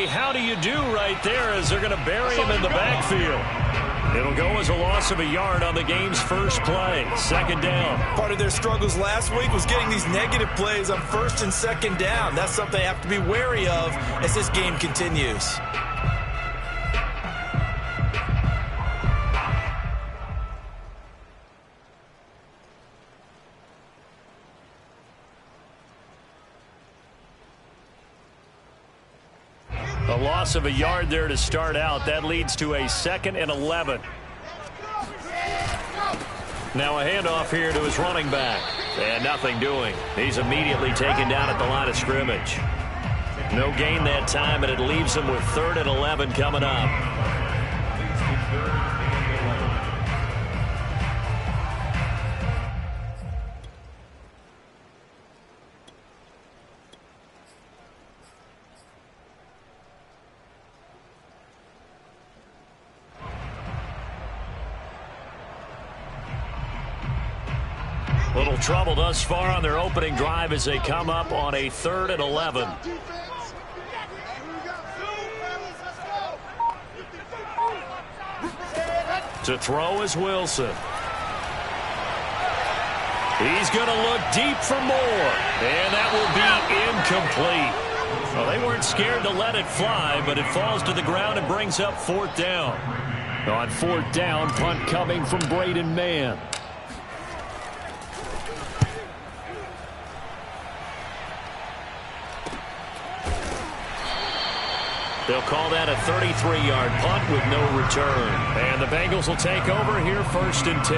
a how do you do right there as they're going to bury him in the backfield. It'll go as a loss of a yard on the game's first play. Second down. Part of their struggles last week was getting these negative plays on first and second down. That's something they have to be wary of as this game continues. A loss of a yard there to start out. That leads to a 2nd and 11. Now a handoff here to his running back. And nothing doing. He's immediately taken down at the line of scrimmage. No gain that time, and it leaves him with 3rd and 11 coming up. Little trouble thus far on their opening drive as they come up on a 3rd and 11. To throw is Wilson. He's going to look deep for more. And that will be incomplete. Well, they weren't scared to let it fly, but it falls to the ground and brings up 4th down. On 4th down, punt coming from Braden Mann. They'll call that a 33-yard punt with no return. And the Bengals will take over here 1st and 10.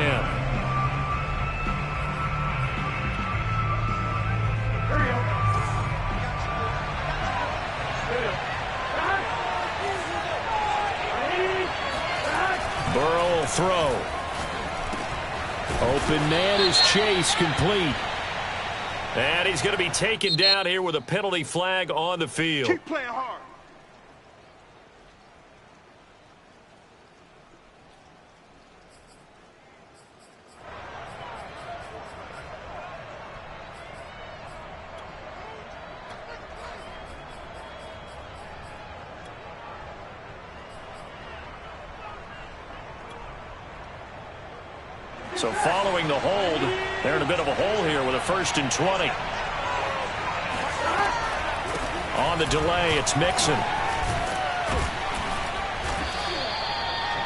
Burrow will throw. Open man is Chase, complete. And he's going to be taken down here with a penalty flag on the field. Keep playing hard. So following the hold, they're in a bit of a hole here with a 1st and 20. On the delay, it's Mixon.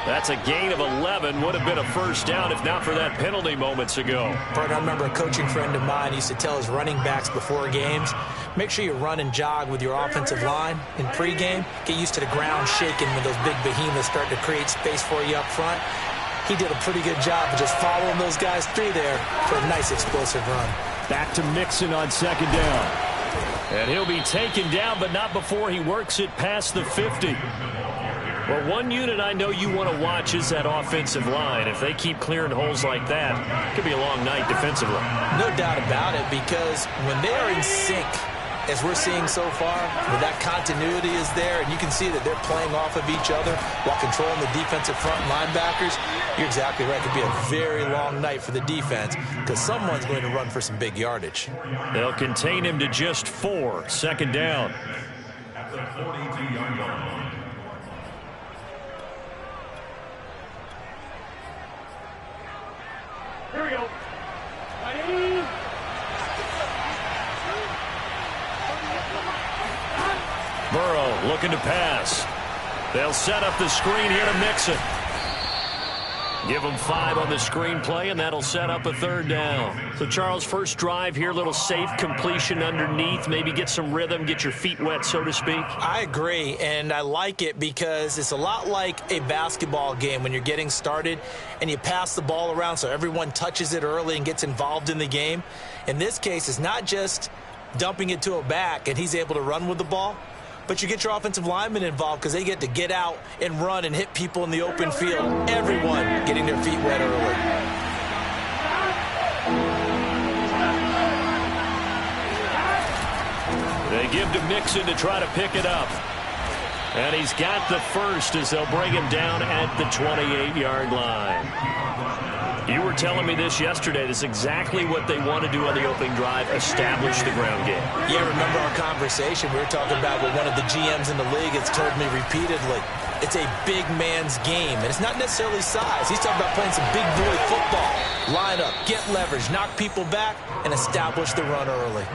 That's a gain of 11. Would have been a 1st down if not for that penalty moments ago. Bart, I remember a coaching friend of mine used to tell his running backs before games, make sure you run and jog with your offensive line in pregame. Get used to the ground shaking when those big behemoths start to create space for you up front. He did a pretty good job of just following those guys through there for a nice explosive run. Back to Mixon on 2nd down. And he'll be taken down, but not before he works it past the 50. Well, one unit I know you want to watch is that offensive line. If they keep clearing holes like that, it could be a long night defensively. No doubt about it, because when they are in sync, as we're seeing so far, where that continuity is there, and you can see that they're playing off of each other while controlling the defensive front linebackers, you're exactly right. It could be a very long night for the defense because someone's going to run for some big yardage. They'll contain him to just 4. 2nd down. At the 42-yard line. Here we go. Burrow looking to pass. They'll set up the screen here to Mixon. Give them 5 on the screen play, and that'll set up a 3rd down. So, Charles, first drive here, little safe completion underneath, maybe get some rhythm, get your feet wet, so to speak. I agree, and I like it because it's a lot like a basketball game when you're getting started and you pass the ball around so everyone touches it early and gets involved in the game. In this case, it's not just dumping it to a back and he's able to run with the ball, but you get your offensive linemen involved because they get to get out and run and hit people in the open field. Everyone getting their feet wet early. They give to Mixon to try to pick it up. And he's got the first as they'll bring him down at the 28-yard line. You were telling me this yesterday. This is exactly what they want to do on the opening drive, establish the ground game. Yeah, remember our conversation? We were talking about what one of the GMs in the league has told me repeatedly. It's a big man's game, and it's not necessarily size. He's talking about playing some big boy football. Line up, get leverage, knock people back, and establish the run early.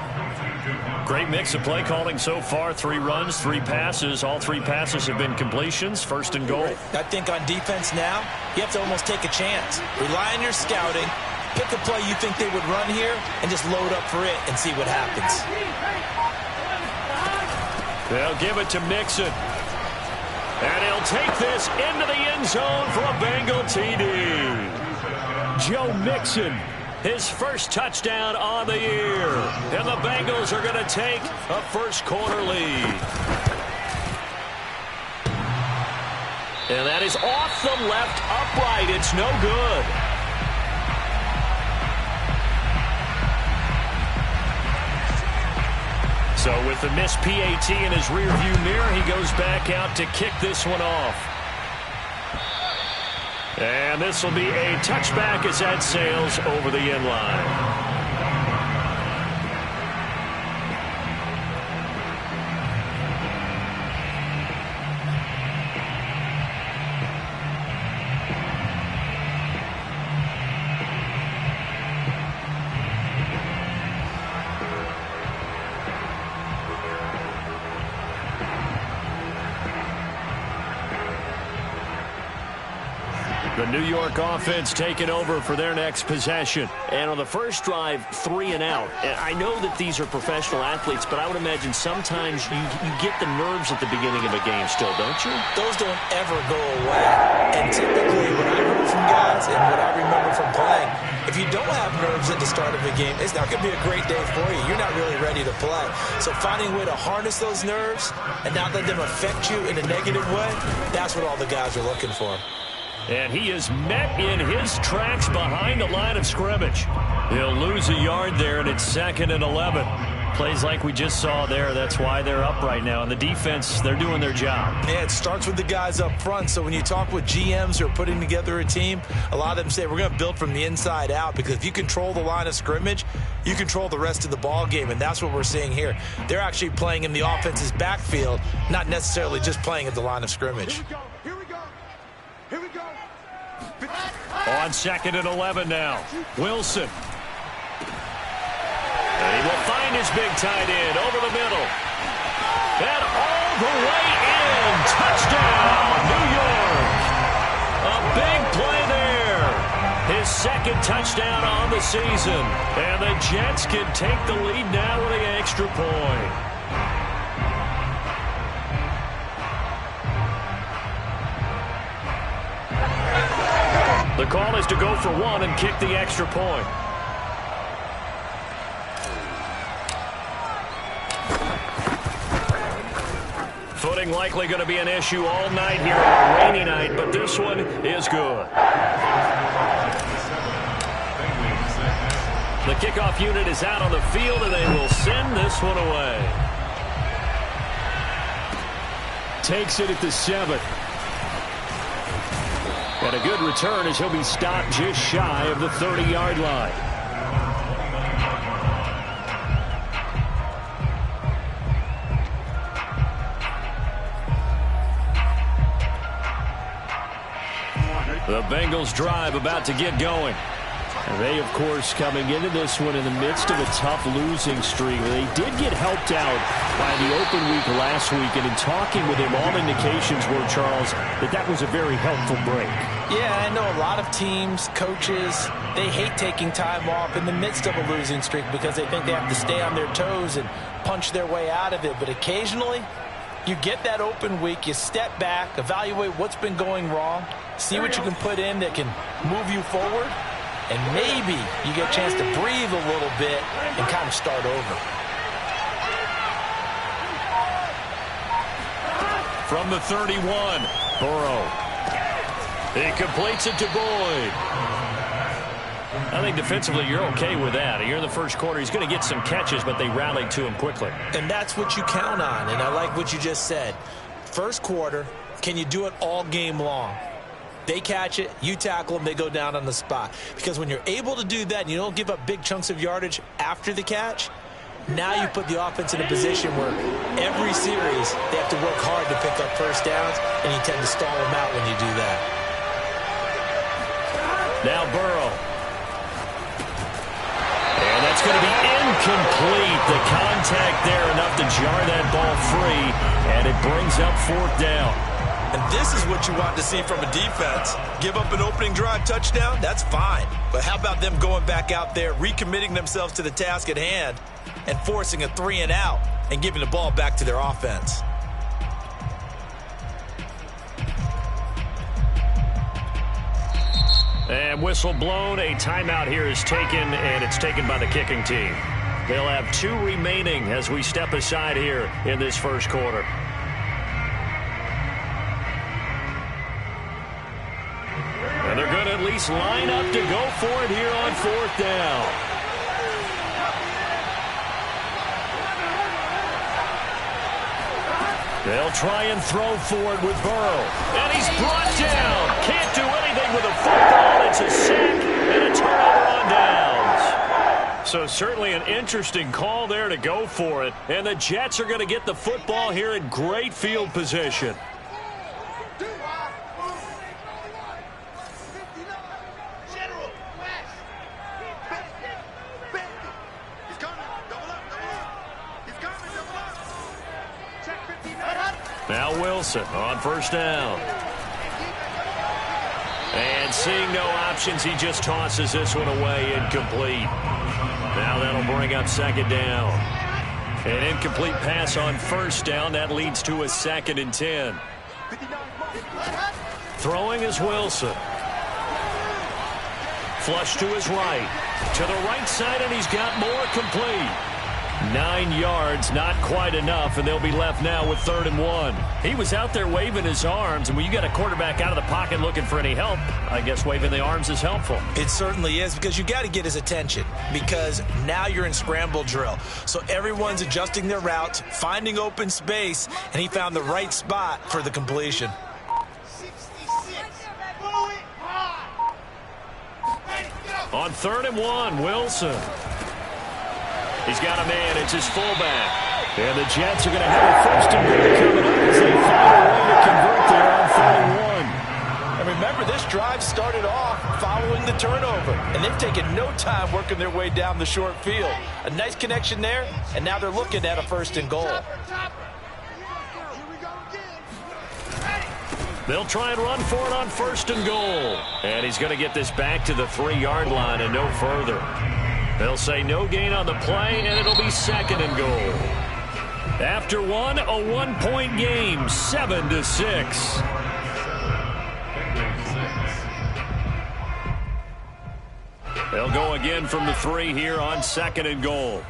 Great mix of play calling so far. 3 runs, 3 passes. All 3 passes have been completions. First and goal. I think on defense now, you have to almost take a chance. Rely on your scouting. Pick a play you think they would run here, and just load up for it and see what happens. They'll give it to Mixon. And he'll take this into the end zone for a Bengal TD. Joe Mixon, his first touchdown on the year. And the Bengals are going to take a first-quarter lead. And that is off the left upright. It's no good. So with the missed PAT in his rearview mirror, he goes back out to kick this one off. And this will be a touchback as that sails over the end line. The New York offense taking over for their next possession. And on the first drive, 3 and out. And I know that these are professional athletes, but I would imagine sometimes you get the nerves at the beginning of a game still, don't you? Those don't ever go away. And typically, what I heard from guys and what I remember from playing, if you don't have nerves at the start of a game, it's not going to be a great day for you. You're not really ready to play. So finding a way to harness those nerves and not let them affect you in a negative way, that's what all the guys are looking for. And he is met in his tracks behind the line of scrimmage. He'll lose a yard there, and it's 2nd and 11. Plays like we just saw there. That's why they're up right now. And the defense, they're doing their job. Yeah, it starts with the guys up front. So when you talk with GMs who are putting together a team, a lot of them say we're going to build from the inside out, because if you control the line of scrimmage, you control the rest of the ball game, and that's what we're seeing here. They're actually playing in the offense's backfield, not necessarily just playing at the line of scrimmage. Here we go. On 2nd and 11 now. Wilson. And he will find his big tight end over the middle. And all the way in. Touchdown, New York. A big play there. His 2nd touchdown on the season. And the Jets can take the lead now with the extra point. The call is to go for 1 and kick the extra point. Footing likely going to be an issue all night here on a rainy night, but this one is good. The kickoff unit is out on the field, and they will send this one away. Takes it at the 7. And a good return as he'll be stopped just shy of the 30-yard line. The Bengals drive about to get going. And they, of course, coming into this one in the midst of a tough losing streak. They did get helped out by the open week last week, and in talking with him, all indications were, Charles, that was a very helpful break. Yeah, I know a lot of teams, coaches, they hate taking time off in the midst of a losing streak because they think they have to stay on their toes and punch their way out of it. But occasionally, you get that open week, you step back, evaluate what's been going wrong, see what you can put in that can move you forward, and maybe you get a chance to breathe a little bit and kind of start over. From the 31, Burrow. He completes it to Boyd. I think defensively you're okay with that. Here in the first quarter, he's going to get some catches, but they rallied to him quickly. And that's what you count on, and I like what you just said. First quarter, can you do it all game long? They catch it, you tackle them, they go down on the spot. Because when you're able to do that and you don't give up big chunks of yardage after the catch, now you put the offense in a position where every series they have to work hard to pick up first downs, and you tend to stall them out when you do that. Now Burrow. And that's going to be incomplete. The contact there enough to jar that ball free, and it brings up fourth down. And this is what you want to see from a defense. Give up an opening drive touchdown, that's fine. But how about them going back out there, recommitting themselves to the task at hand, and forcing a 3-and-out and giving the ball back to their offense? And whistle blown. A timeout here is taken, and it's taken by the kicking team. They'll have 2 remaining as we step aside here in this first quarter. And they're going to at least line up to go for it here on fourth down. They'll try and throw for it with Burrow. And he's brought down. Can't do anything with a football. It's a sack and a turnover on downs. So certainly an interesting call there to go for it. And the Jets are going to get the football here in great field position. Now Wilson on first down. And seeing no options, he just tosses this one away, incomplete. Now that'll bring up second down. An incomplete pass on first down. That leads to a 2nd and 10. Throwing is Wilson. Flush to his right. To the right side, and he's got more, complete. 9 yards, not quite enough, and they'll be left now with 3rd and 1. He was out there waving his arms, and when you got a quarterback out of the pocket looking for any help, I guess waving the arms is helpful. It certainly is, because you got to get his attention, because now you're in scramble drill. So everyone's adjusting their routes, finding open space, and he found the right spot for the completion. On 3rd and 1, Wilson. He's got a man. It's his fullback. And the Jets are going to have a 1st and goal coming up as they find a way to convert there on 3rd and 1. And remember, this drive started off following the turnover, and they've taken no time working their way down the short field. A nice connection there, and now they're looking at a 1st and goal. They'll try and run for it on 1st and goal. And he's going to get this back to the 3-yard line and no further. They'll say no gain on the play, and it'll be 2nd and goal. After one, a 1-point game, 7-6. They'll go again from the 3 here on 2nd and goal.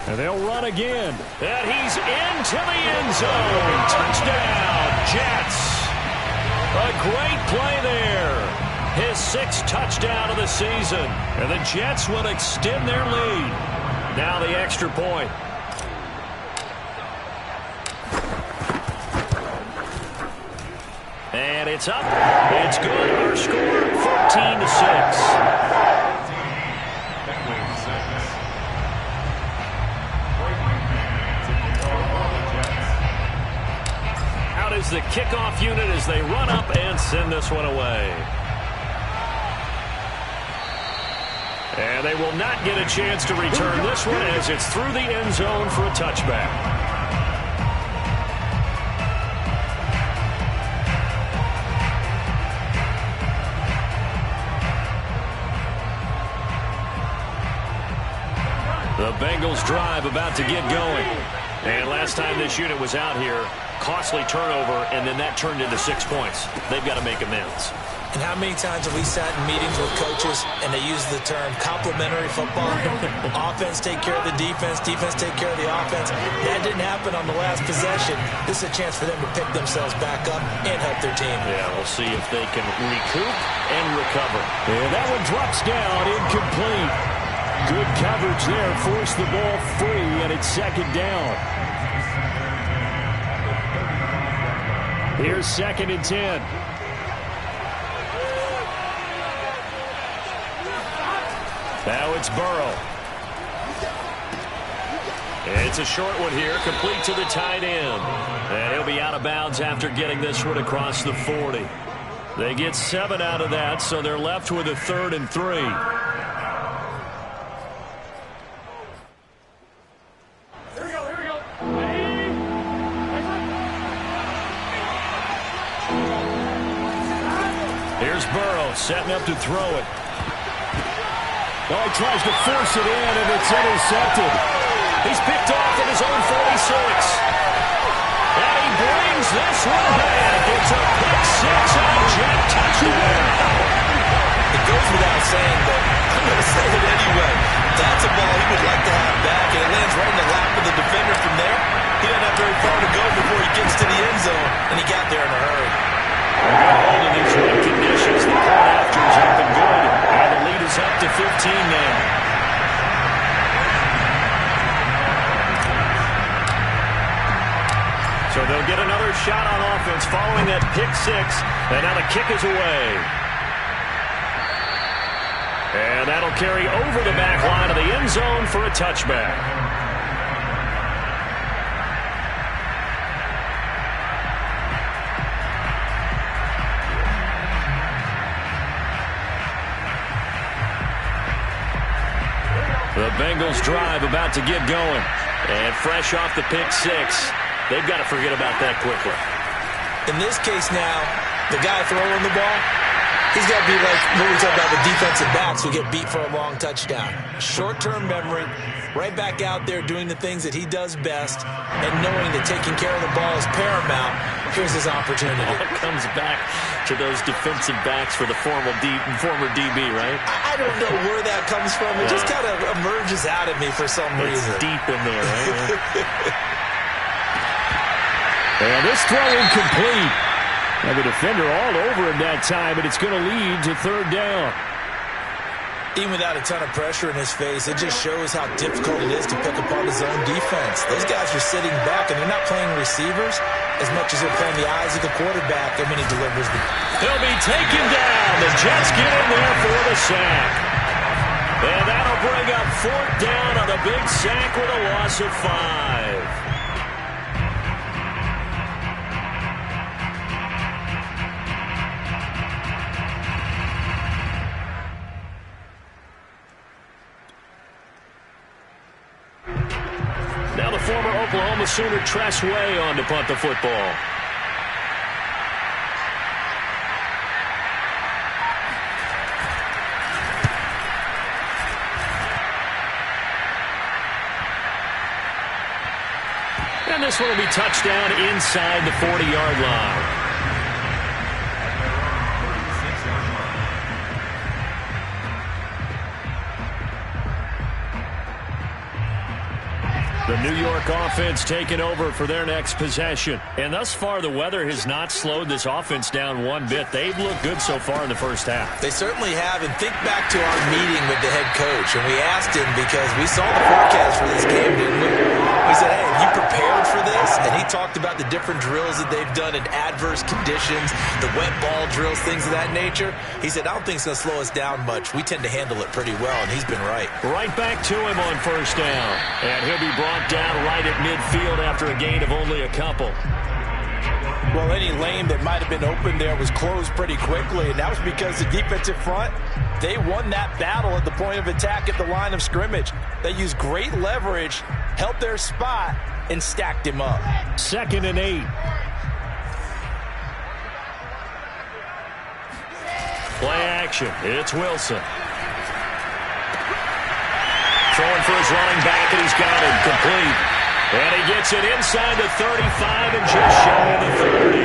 And they'll run again. And he's into the end zone. Touchdown, Jets. A great play there. His 6th touchdown of the season. And the Jets will extend their lead. Now the extra point. And it's up. It's good. Our score, 14-6. Is the kickoff unit as they run up and send this one away. And they will not get a chance to return this one as it's through the end zone for a touchback. The Bengals drive about to get going. And last time this unit was out here, costly turnover, and then that turned into 6 points. They've got to make amends. And how many times have we sat in meetings with coaches and they use the term complementary football? Offense take care of the defense, defense take care of the offense. That didn't happen on the last possession. This is a chance for them to pick themselves back up and help their team. Yeah, we'll see if they can recoup and recover. And that one drops down, incomplete. Good coverage there, forced the ball free, and it's second down. Here's 2nd and 10. Now it's Burrow. It's a short one here, complete to the tight end. And he'll be out of bounds after getting this one across the 40. They get 7 out of that, so they're left with a 3rd and 3. Here's Burrow setting up to throw it. Oh, he tries to force it in, and it's intercepted. He's picked off at his own 46. And he brings this one back. It's a pick-6 and a jet touchdown. It goes without saying, but I'm going to say it anyway. That's a ball he would like to have back, and it lands right in the lap of the defender from there. He doesn't have very far to go before he gets to the end zone, and he got there in a hurry. A good hold in these wet conditions. The point after is up and good. And the lead is up to 15 now. So they'll get another shot on offense following that pick-6. And now the kick is away. And that'll carry over the back line of the end zone for a touchback. The Bengals drive about to get going. And fresh off the pick-6, they've got to forget about that quickly. In this case now, the guy throwing the ball, he's got to be like what we talk about the defensive backs who get beat for a long touchdown. Short-term memory, right back out there doing the things that he does best, and knowing that taking care of the ball is paramount. Here's his opportunity. It comes back to those defensive backs for the former DB, right? I don't know where that comes from. It just kind of emerges out of me for some reason. It's deep in there, right? And this throw incomplete. And the defender all over him that time, and it's going to lead to 3rd down. Even without a ton of pressure in his face, it just shows how difficult it is to pick apart his own defense. Those guys are sitting back, and they're not playing receivers as much as they're playing the eyes of the quarterback, and when he delivers the... He'll be taken down. The Jets get in there for the sack. And that'll bring up 4th down on a big sack with a loss of 5. Now the former Oklahoma Sooner Tress Way on to punt the football. And this one will be touchdown inside the 40-yard line. The New York offense taking over for their next possession. And thus far, the weather has not slowed this offense down one bit. They've looked good so far in the first half. They certainly have. And think back to our meeting with the head coach. And we asked him because we saw the forecast for this game, didn't we? We said, hey, have you prepared for this? And he talked about the different drills that they've done in adverse conditions, the wet ball drills, things of that nature. He said, I don't think it's going to slow us down much. We tend to handle it pretty well, and he's been right. Right back to him on 1st down. And he'll be brought down right at midfield after a gain of only a couple. Well, any lane that might have been open there was closed pretty quickly, and that was because the defensive front, they won that battle at the point of attack at the line of scrimmage. They used great leverage, held their spot, and stacked him up. 2nd and 8. Play action. It's Wilson. Throwing for his running back, and he's got it complete. And he gets it inside the 35 and just shy of the 30.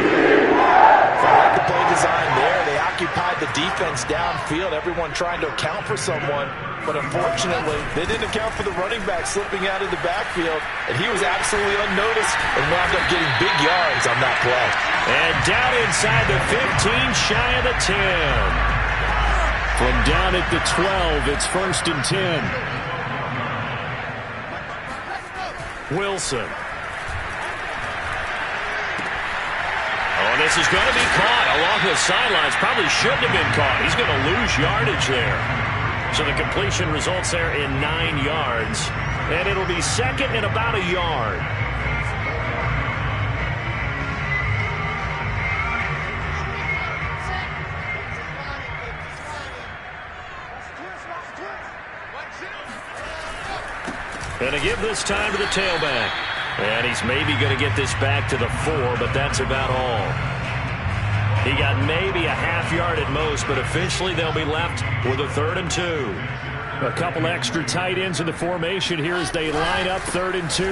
I like the play design there. They occupied the defense downfield, everyone trying to account for someone. But unfortunately, they didn't account for the running back slipping out of the backfield, and he was absolutely unnoticed and wound up getting big yards on that play. And down inside the 15, shy of the 10. From down at the 12, it's 1st and 10. Wilson. Oh, this is going to be caught along the sidelines. Probably shouldn't have been caught. He's going to lose yardage there. So the completion results there in 9 yards. And it'll be second and about a yard. And to give this time to the tailback. And he's maybe going to get this back to the 4, but that's about all. He got maybe a half yard at most, but officially they'll be left with a 3rd and 2. A couple extra tight ends in the formation here as they line up 3rd and 2.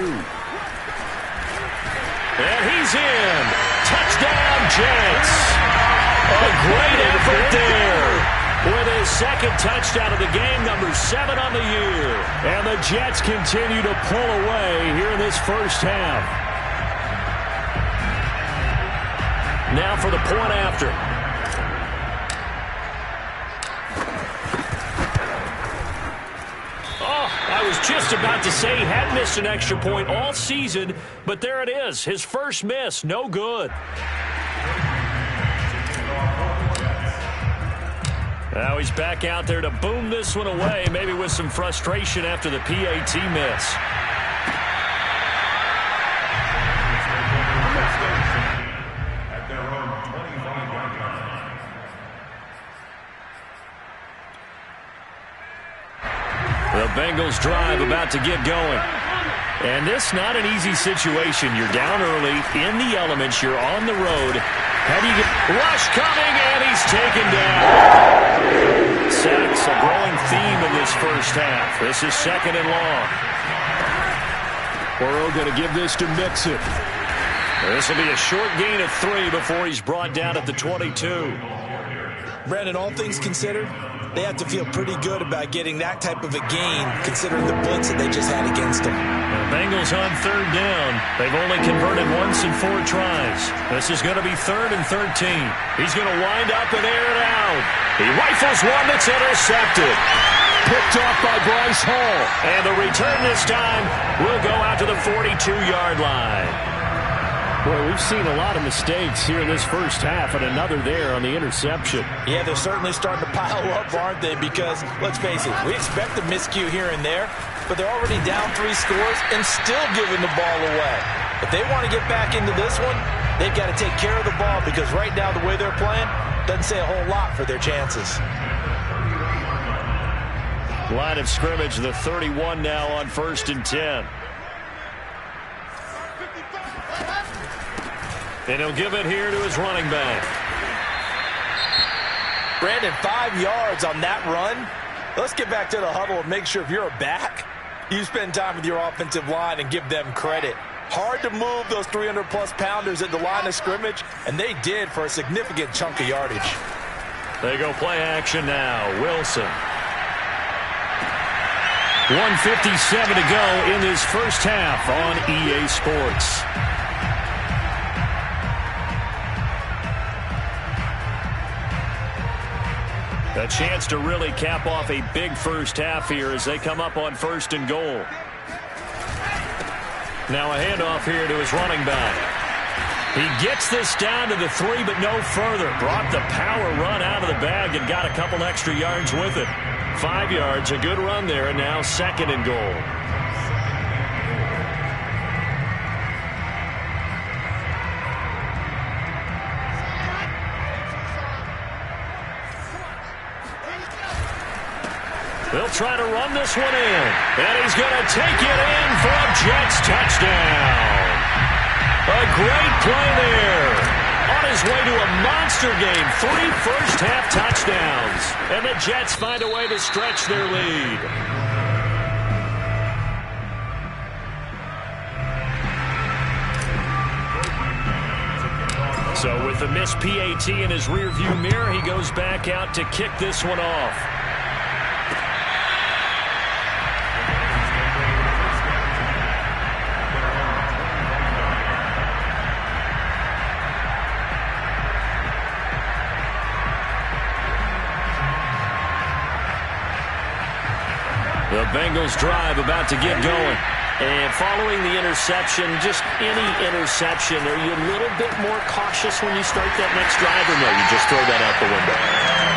And he's in. Touchdown, Jets. A great effort there. With his second touchdown of the game, number 7 on the year. And the Jets continue to pull away here in this first half. Now for the point after. Oh, I was just about to say he hadn't missed an extra point all season, but there it is. His first miss, no good. Now he's back out there to boom this one away, maybe with some frustration after the PAT miss. At their own 25-yard line. The Bengals drive about to get going. And this not an easy situation. You're down early, in the elements, you're on the road. How do you get... Rush coming, and he's taken down. Sacks, a growing theme in this first half. This is 2nd and long. Burrow going to give this to Mixon. This will be a short gain of 3 before he's brought down at the 22. Brandon, all things considered, they have to feel pretty good about getting that type of a gain, considering the blitz that they just had against them. The Bengals on 3rd down. They've only converted once in 4 tries. This is going to be 3rd and 13. He's going to wind up and air it out. He rifles one that's intercepted. Picked off by Bryce Hall. And the return this time will go out to the 42-yard line. Boy, we've seen a lot of mistakes here in this first half, and another there on the interception. Yeah, they're certainly starting to pile up, aren't they? Because, let's face it, we expect a miscue here and there, but they're already down 3 scores and still giving the ball away. If they want to get back into this one, they've got to take care of the ball, because right now the way they're playing doesn't say a whole lot for their chances. Line of scrimmage, the 31 now on 1st and 10. And he'll give it here to his running back. Brandon, 5 yards on that run. Let's get back to the huddle and make sure if you're a back, you spend time with your offensive line and give them credit. Hard to move those 300-plus pounders at the line of scrimmage, and they did for a significant chunk of yardage. They go play action now. Wilson. 1:57 to go in this first half on EA Sports. A chance to really cap off a big first half here as they come up on 1st and goal. Now a handoff here to his running back. He gets this down to the 3, but no further. Brought the power run out of the bag and got a couple extra yards with it. 5 yards, a good run there, and now 2nd and goal. They'll try to run this one in. And he's going to take it in for a Jets touchdown. A great play there. On his way to a monster game. 3 first-half touchdowns. And the Jets find a way to stretch their lead. So with the missed PAT in his rearview mirror, he goes back out to kick this one off. The Bengals drive about to get going. And following the interception, just any interception, are you a little bit more cautious when you start that next drive, or no, you just throw that out the window?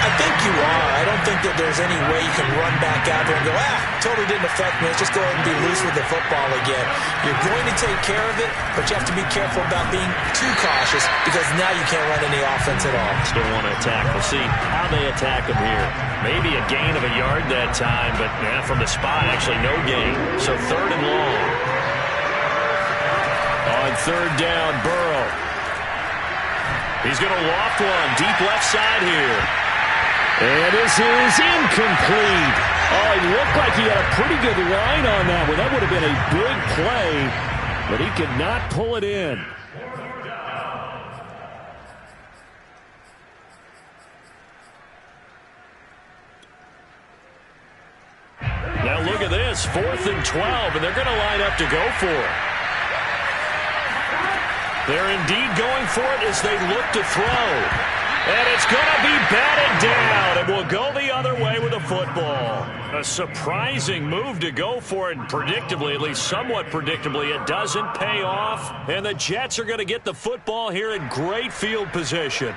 I think you are. I don't think that there's any way you can run back out there and go, totally didn't affect me. Let's just go ahead and be loose with the football again. You're going to take care of it, but you have to be careful about being too cautious because now you can't run any offense at all. Still want to attack. We'll see how they attack him here. Maybe a gain of a yard that time, but from the spot, actually no gain. So 3rd and long. On 3rd down, Burrow. He's going to loft one deep left side here. And this is incomplete. Oh, he looked like he had a pretty good line on that one. That would have been a big play, but he could not pull it in. Now look at this, 4th and 12, and they're going to line up to go for it. They're indeed going for it as they look to throw. And it's going to be batted down, and will go the other way with the football. A surprising move to go for it, and predictably, at least somewhat predictably, it doesn't pay off. And the Jets are going to get the football here in great field position.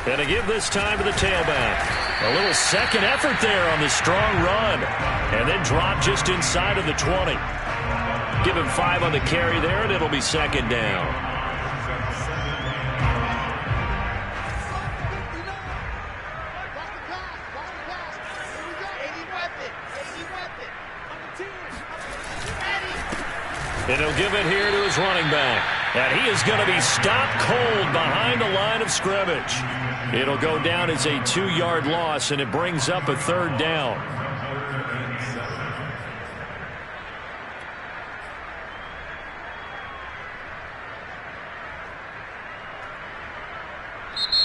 And to give this time to the tailback. A little second effort there on the strong run. And then drop just inside of the 20. Give him 5 on the carry there, and it'll be 2nd down. And he'll give it here to his running back. And he is going to be stopped cold behind the line of scrimmage. It'll go down as a 2-yard loss, and it brings up a 3rd down.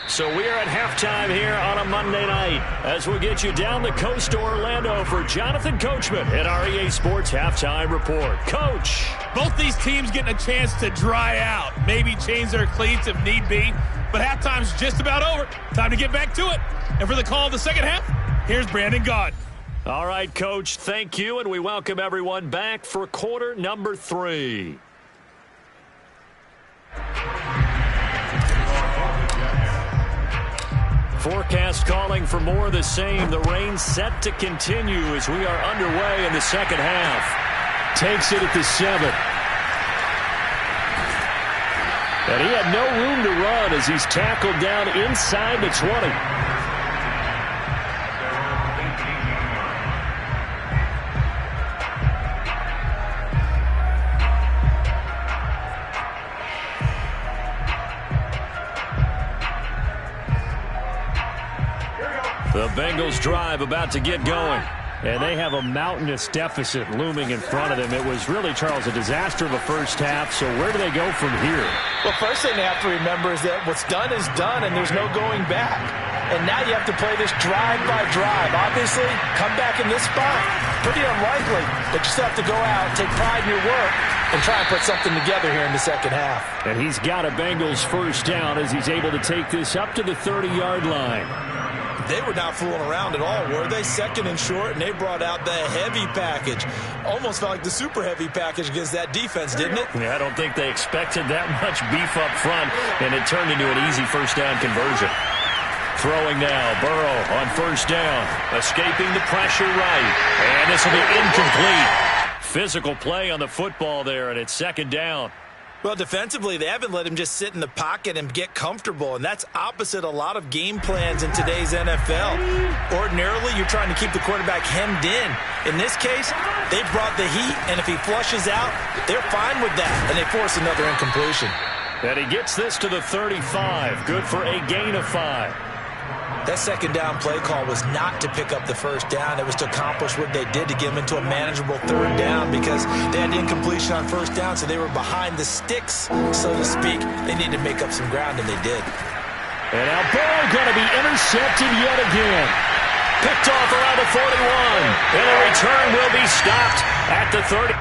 So we are at halftime here on a Monday night as we get you down the coast to Orlando for Jonathan Coachman at our EA Sports Halftime Report. Coach. Both these teams getting a chance to dry out, maybe change their cleats if need be, but halftime's just about over. Time to get back to it. And for the call of the second half, here's Brandon Gaudin. All right, Coach, thank you, and we welcome everyone back for quarter number 3. Forecast calling for more of the same. The rain set to continue as we are underway in the second half. Takes it at the 7. And he had no room to run as he's tackled down inside the 20. The Bengals drive about to get going. And they have a mountainous deficit looming in front of them. It was really, Charles, a disaster of a first half. So where do they go from here? Well, first thing they have to remember is that what's done is done, and there's no going back. And now you have to play this drive by drive. Obviously, come back in this spot, pretty unlikely. But you still have to go out, take pride in your work, and try and put something together here in the second half. And he's got a Bengals first down as he's able to take this up to the 30-yard line. They were not fooling around at all, were they? 2nd and short, and they brought out the heavy package. Almost felt like the super heavy package against that defense, didn't it? Yeah, I don't think they expected that much beef up front, and it turned into an easy first down conversion. Throwing now, Burrow on first down, escaping the pressure right, and this will be incomplete. Physical play on the football there, and it's 2nd down. Well, defensively, they haven't let him just sit in the pocket and get comfortable, and that's opposite a lot of game plans in today's NFL. Ordinarily, you're trying to keep the quarterback hemmed in. In this case, they brought the heat, and if he flushes out, they're fine with that, and they force another incompletion. And he gets this to the 35. Good for a gain of 5. That second down play call was not to pick up the first down. It was to accomplish what they did, to get them into a manageable third down, because they had incompletion on first down, so they were behind the sticks, so to speak. They needed to make up some ground, and they did. And now Burrow going to be intercepted yet again. Picked off around the 41. And the return will be stopped at the 30.